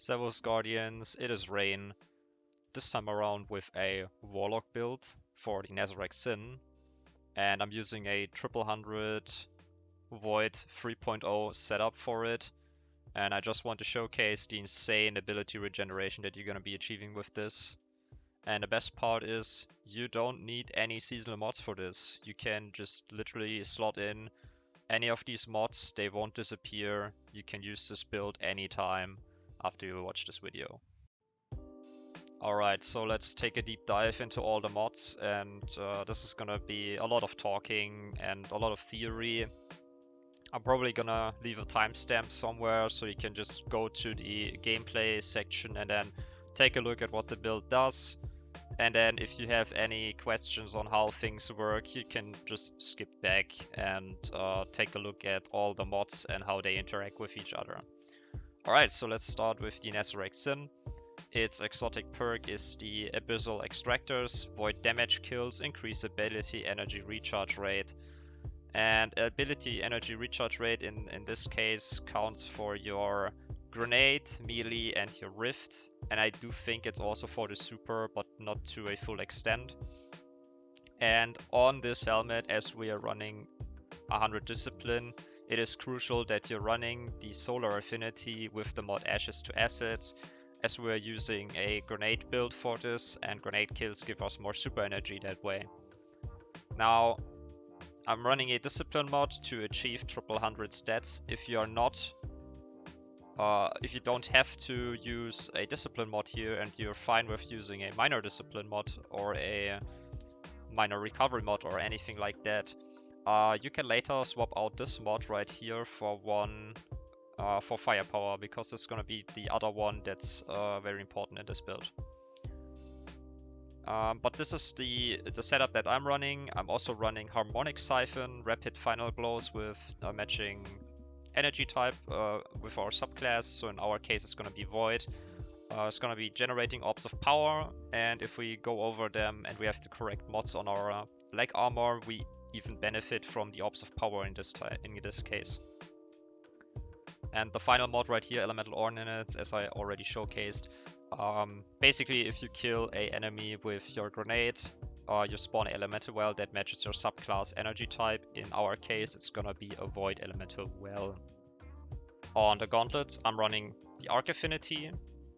Servus Guardians, it is Rain, this time around with a Warlock build for the Nezarecs, and I'm using a 100 Void 3.0 setup for it, and I just want to showcase the insane ability regeneration that you're going to be achieving with this. And the best part is, you don't need any seasonal mods for this. You can just literally slot in any of these mods, they won't disappear. You can use this build anytime after you watch this video. Alright, so let's take a deep dive into all the mods, and this is gonna be a lot of talking and a lot of theory. I'm probably gonna leave a timestamp somewhere so you can just go to the gameplay section and then take a look at what the build does. And then if you have any questions on how things work, you can just skip back and take a look at all the mods and how they interact with each other. Alright, so let's start with the Nezarecs. Its exotic perk is the Abyssal Extractors, void damage kills, increase ability energy recharge rate. And ability energy recharge rate in this case counts for your grenade, melee, and your rift. And I do think it's also for the super, but not to a full extent. And on this helmet, as we are running 100 discipline, it is crucial that you're running the solar affinity with the mod Ashes to Acids, as we're using a grenade build for this, and grenade kills give us more super energy that way. Now, I'm running a discipline mod to achieve 100 stats. If you are not, if you don't have to use a discipline mod here and you're fine with using a minor discipline mod or a minor recovery mod or anything like that, you can later swap out this mod right here for one for firepower, because it's gonna be the other one that's very important in this build. But this is the setup that I'm running. I'm also running Harmonic Siphon, Rapid Final Glows with matching energy type with our subclass. So in our case, it's gonna be Void. It's gonna be generating orbs of power, and if we go over them and we have the correct mods on our leg armor, we even benefit from the orbs of power in this case. And the final mod right here, Elemental Ordnance, as I already showcased. Basically, if you kill an enemy with your grenade, you spawn an Elemental Well that matches your subclass energy type. In our case, it's gonna be a Void Elemental Well. On the gauntlets, I'm running the Arc Affinity,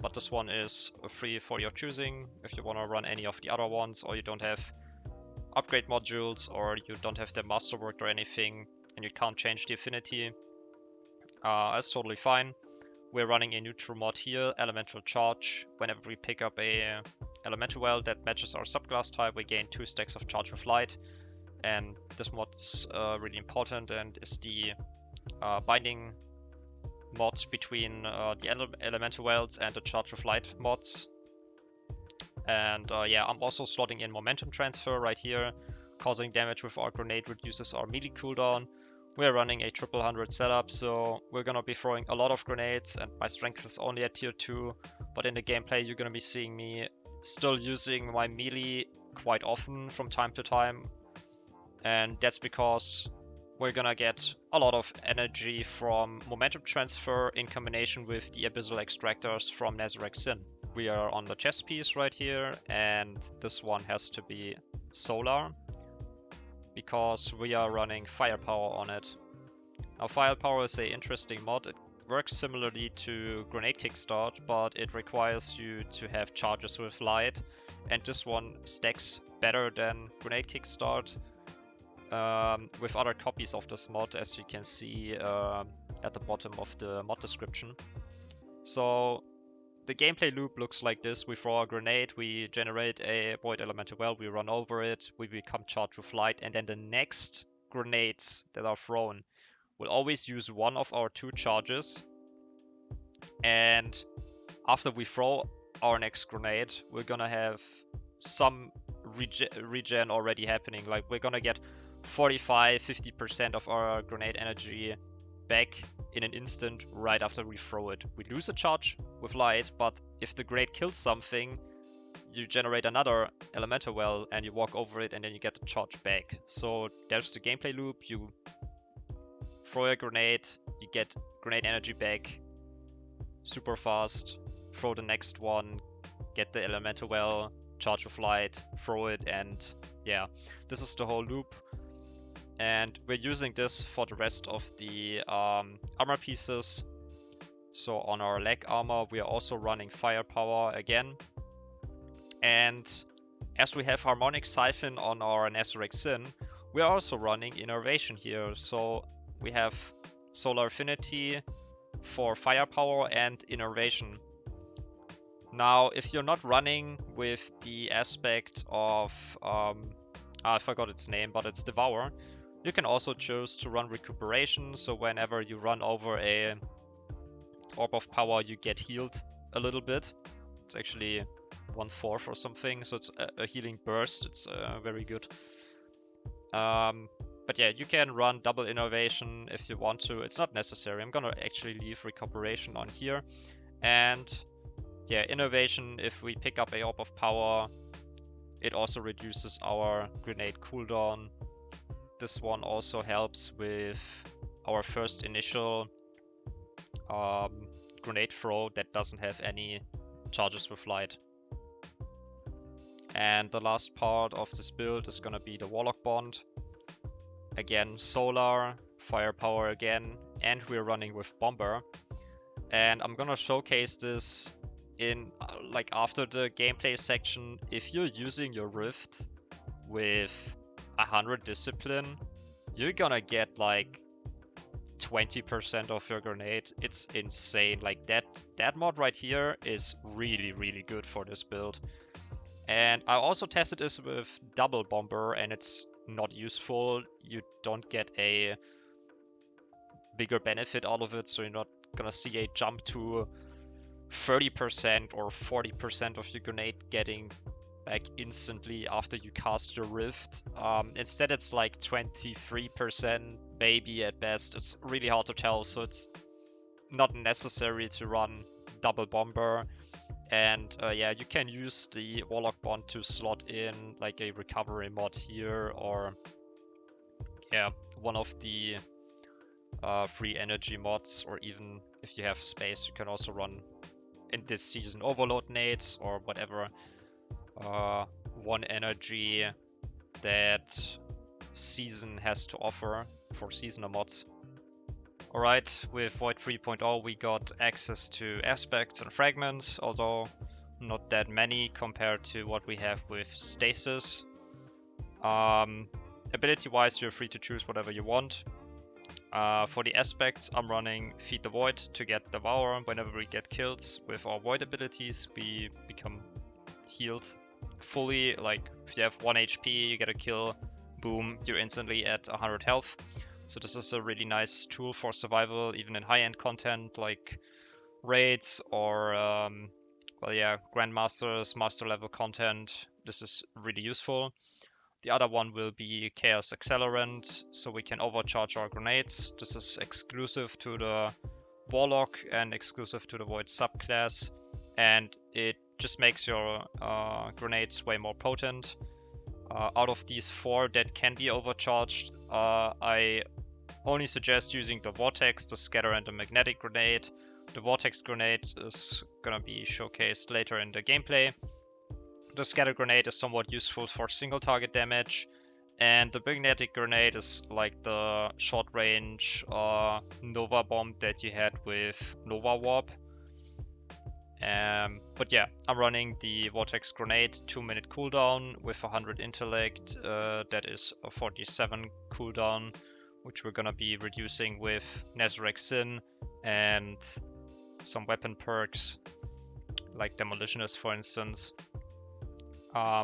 but this one is free for your choosing. If you wanna run any of the other ones, or you don't have upgrade modules, or you don't have the masterwork or anything, and you can't change the affinity, that's totally fine. We're running a neutral mod here, Elemental Charge. Whenever we pick up a Elemental Well that matches our subclass type, we gain 2 stacks of Charge with Light. And this mod's really important and is the binding mod between the Elemental Wells and the Charge with Light mods. And yeah, I'm also slotting in Momentum Transfer right here. Causing damage with our grenade reduces our melee cooldown. We're running a 100 setup, so we're gonna be throwing a lot of grenades, and my strength is only at tier 2, but in the gameplay you're gonna be seeing me still using my melee quite often from time to time, and that's because we're gonna get a lot of energy from Momentum Transfer in combination with the Abyssal Extractors from Nezarecs. We are on the chest piece right here, and this one has to be solar, because we are running firepower on it. Now, firepower is an interesting mod. It works similarly to grenade kickstart, but it requires you to have charges with light, and this one stacks better than grenade kickstart with other copies of this mod, as you can see at the bottom of the mod description. So the gameplay loop looks like this. We throw a grenade, we generate a Void Elemental Well, we run over it, we become charged with light, and then the next grenades that are thrown will always use one of our 2 charges. And after we throw our next grenade, we're gonna have some regen already happening. Like, we're gonna get 45-50% of our grenade energy back in an instant right after we throw it. We lose a charge with light, but if the grenade kills something, you generate another Elemental Well and you walk over it and then you get the charge back. So there's the gameplay loop. You throw a grenade, you get grenade energy back super fast, throw the next one, get the elemental well, charge with light, throw it, and yeah, this is the whole loop. And we're using this for the rest of the armor pieces. So on our leg armor, we are also running firepower again. And as we have Harmonic Siphon on our Nezarecs, we are also running Innervation here. So we have Solar Affinity for firepower and Innervation. Now, if you're not running with the aspect of, I forgot its name, but it's Devour, you can also choose to run Recuperation. So whenever you run over a Orb of Power, you get healed a little bit. It's actually 1/4 or something, so it's a healing burst. It's very good. But yeah, you can run double Innovation if you want to. It's not necessary. I'm gonna actually leave Recuperation on here. And yeah, Innovation, if we pick up a Orb of Power, it also reduces our grenade cooldown. This one also helps with our first initial grenade throw that doesn't have any charges with light. And the last part of this build is gonna be the Warlock Bond. Again, solar, firepower again, and we're running with Bomber. And I'm gonna showcase this in like after the gameplay section. If you're using your Rift with 100 discipline, you're gonna get like 20% of your grenade. It's insane. Like that mod right here is really, really good for this build. And I also tested this with double Bomber, and it's not useful. You don't get a bigger benefit out of it, so you're not gonna see a jump to 30% or 40% of your grenade getting back instantly after you cast your Rift. Instead, it's like 23%, maybe at best. It's really hard to tell, so it's not necessary to run double Bomber. And yeah, you can use the Warlock Bond to slot in like a recovery mod here, or yeah, one of the free energy mods, or even if you have space, you can also run in this season overload nades or whatever one energy that season has to offer for seasonal mods. Alright, with Void 3.0 we got access to aspects and fragments, although not that many compared to what we have with stasis. Ability wise, you're free to choose whatever you want. For the aspects, I'm running Feed the Void to get Devour. Whenever we get kills with our Void abilities, we become healed fully. Like if you have 1 HP, you get a kill, boom, you're instantly at 100 health. So this is a really nice tool for survival, even in high-end content like raids or, well, yeah, Grandmasters, master level content. This is really useful. The other one will be Chaos Accelerant, so we can overcharge our grenades. This is exclusive to the Warlock and exclusive to the Void subclass, and it just makes your grenades way more potent. Out of these 4 that can be overcharged, I only suggest using the Vortex, the Scatter, and the Magnetic Grenade. The Vortex Grenade is gonna be showcased later in the gameplay. The Scatter Grenade is somewhat useful for single target damage, and the Magnetic Grenade is like the short range Nova Bomb that you had with Novawarp. But yeah, I'm running the Vortex Grenade, 2-minute cooldown with 100 intellect. That is a 47 cooldown, which we're gonna be reducing with Nezarecs and some weapon perks, like Demolitionist, for instance.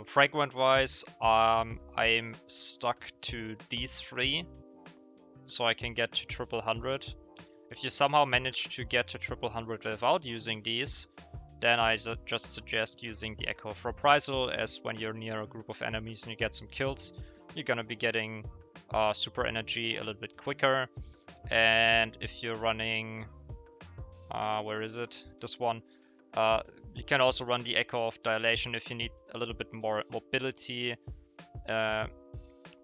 Fragment wise, I'm stuck to these 3, so I can get to 100. If you somehow manage to get to 100 without using these, then I just suggest using the Echo of Reprisal, as when you're near a group of enemies and you get some kills, you're gonna be getting super energy a little bit quicker. And if you're running, where is it? This one. You can also run the Echo of Dilation if you need a little bit more mobility.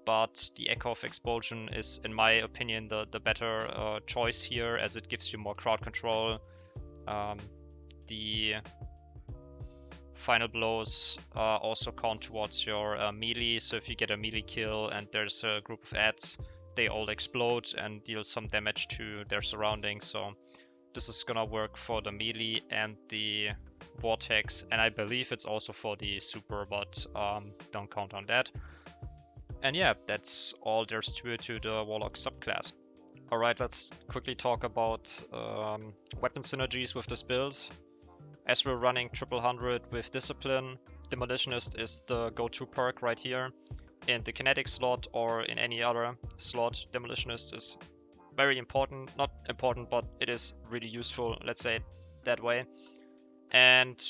But the Echo of Expulsion is, in my opinion, the better choice here, as it gives you more crowd control. The final blows also count towards your melee. So if you get a melee kill and there's a group of ads, they all explode and deal some damage to their surroundings. So this is gonna work for the melee and the Vortex, and I believe it's also for the super, but don't count on that. And yeah, that's all there's to it to the Warlock subclass. Alright, let's quickly talk about weapon synergies with this build. As we're running Triple 100 with Discipline, Demolitionist is the go-to perk right here. In the kinetic slot or in any other slot, Demolitionist is very important. Not important, but it is really useful, let's say it that way. And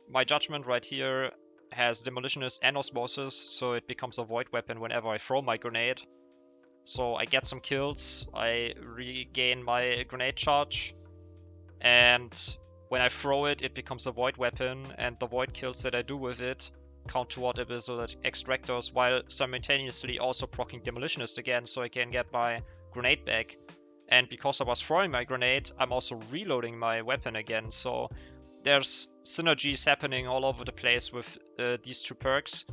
my judgment right here has Demolitionist and Osmosis, so it becomes a void weapon whenever I throw my grenade. So I get some kills, I regain my grenade charge, and when I throw it, it becomes a void weapon, and the void kills that I do with it count toward Abyssal Extractors, while simultaneously also proccing Demolitionist again, so I can get my grenade back. And because I was throwing my grenade, I'm also reloading my weapon again, so there's synergies happening all over the place with these two perks.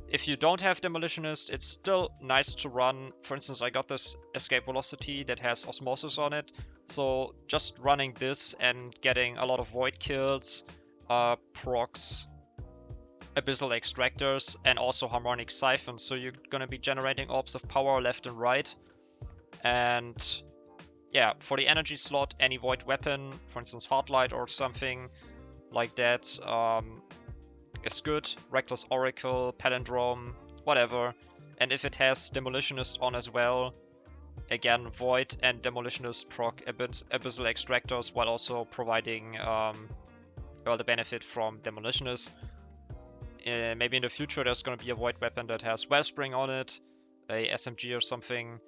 If you don't have Demolitionist, it's still nice to run. For instance, I got this Escape Velocity that has Osmosis on it, so just running this and getting a lot of void kills, procs, Abyssal Extractors, and also Harmonic Siphon, so you're gonna be generating orbs of power left and right. And yeah, for the energy slot, any void weapon, for instance Heartlight or something like that, is good. Reckless Oracle, Palindrome, whatever. And if it has Demolitionist on as well, again, Void and Demolitionist proc Abyssal Extractors while also providing the benefit from Demolitionist. Maybe in the future there's going to be a Void weapon that has Wellspring on it, a SMG or something.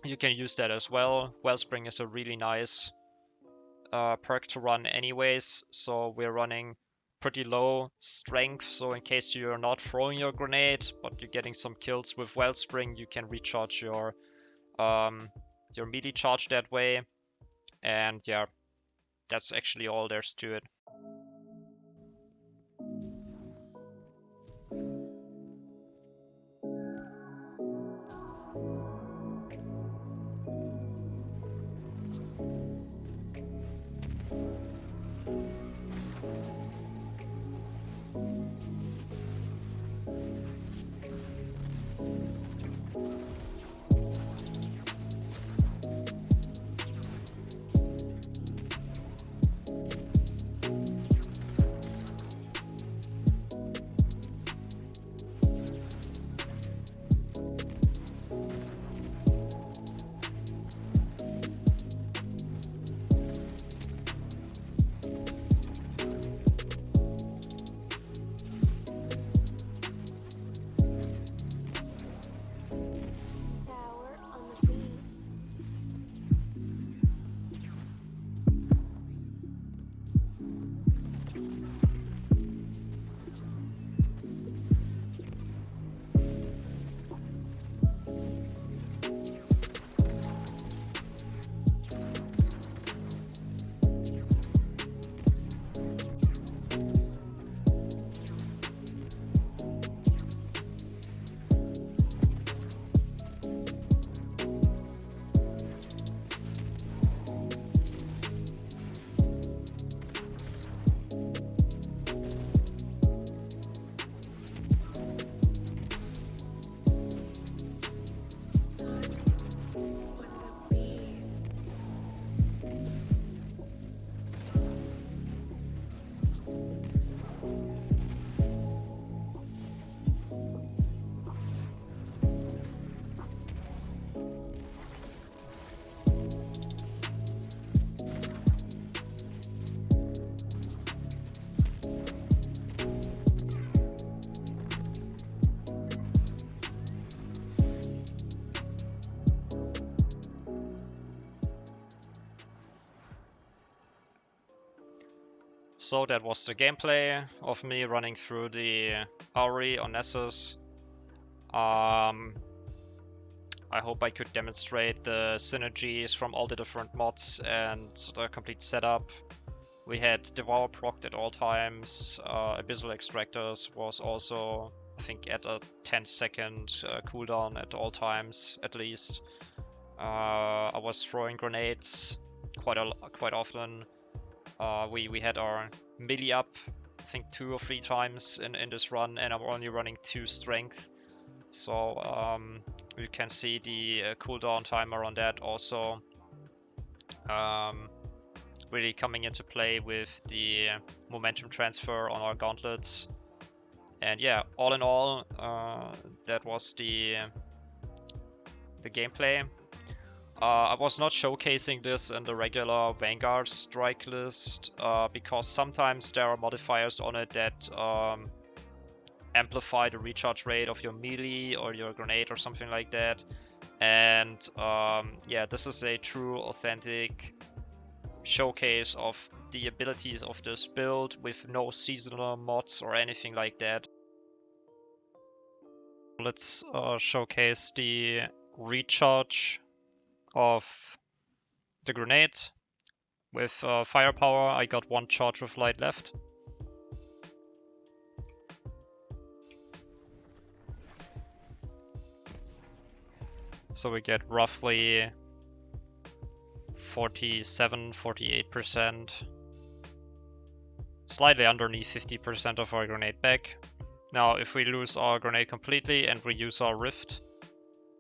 You can use that as well. Wellspring is a really nice perk to run anyways, so we're running pretty low strength, so in case you're not throwing your grenade but you're getting some kills with Wellspring, you can recharge your melee charge that way. And yeah, that's actually all there's to it. So that was the gameplay of me running through the Auri on Nessus. I hope I could demonstrate the synergies from all the different mods and the complete setup We had Devour procced at all times. Abyssal Extractors was also, I think, at a 10-second cooldown at all times, at least. I was throwing grenades quite often. We had our melee up, I think 2 or 3 times in this run, and I'm only running 2 strength. So you can see the cooldown timer on that also really coming into play with the momentum transfer on our gauntlets. And yeah, all in all, that was the gameplay. I was not showcasing this in the regular Vanguard strike list because sometimes there are modifiers on it that amplify the recharge rate of your melee or your grenade or something like that. And yeah, this is a true, authentic showcase of the abilities of this build with no seasonal mods or anything like that. Let's showcase the recharge of the grenade. With firepower, I got 1 charge of light left. So we get roughly 47-48%, slightly underneath 50% of our grenade back. Now if we lose our grenade completely and we use our rift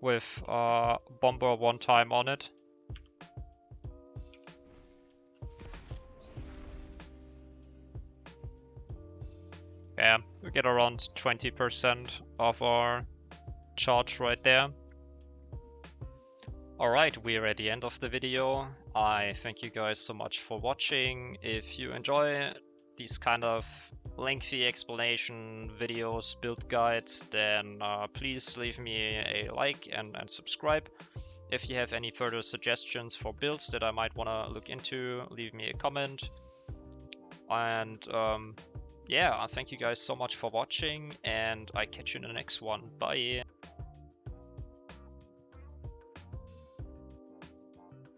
with bomber 1 time on it, yeah, we get around 20% of our charge right there. Alright, we're at the end of the video. I thank you guys so much for watching. If you enjoy these kind of lengthy explanation videos, build guides, then please leave me a like and subscribe. If you have any further suggestions for builds that I might want to look into, leave me a comment. And yeah, thank you guys so much for watching, and I catch you in the next one. Bye!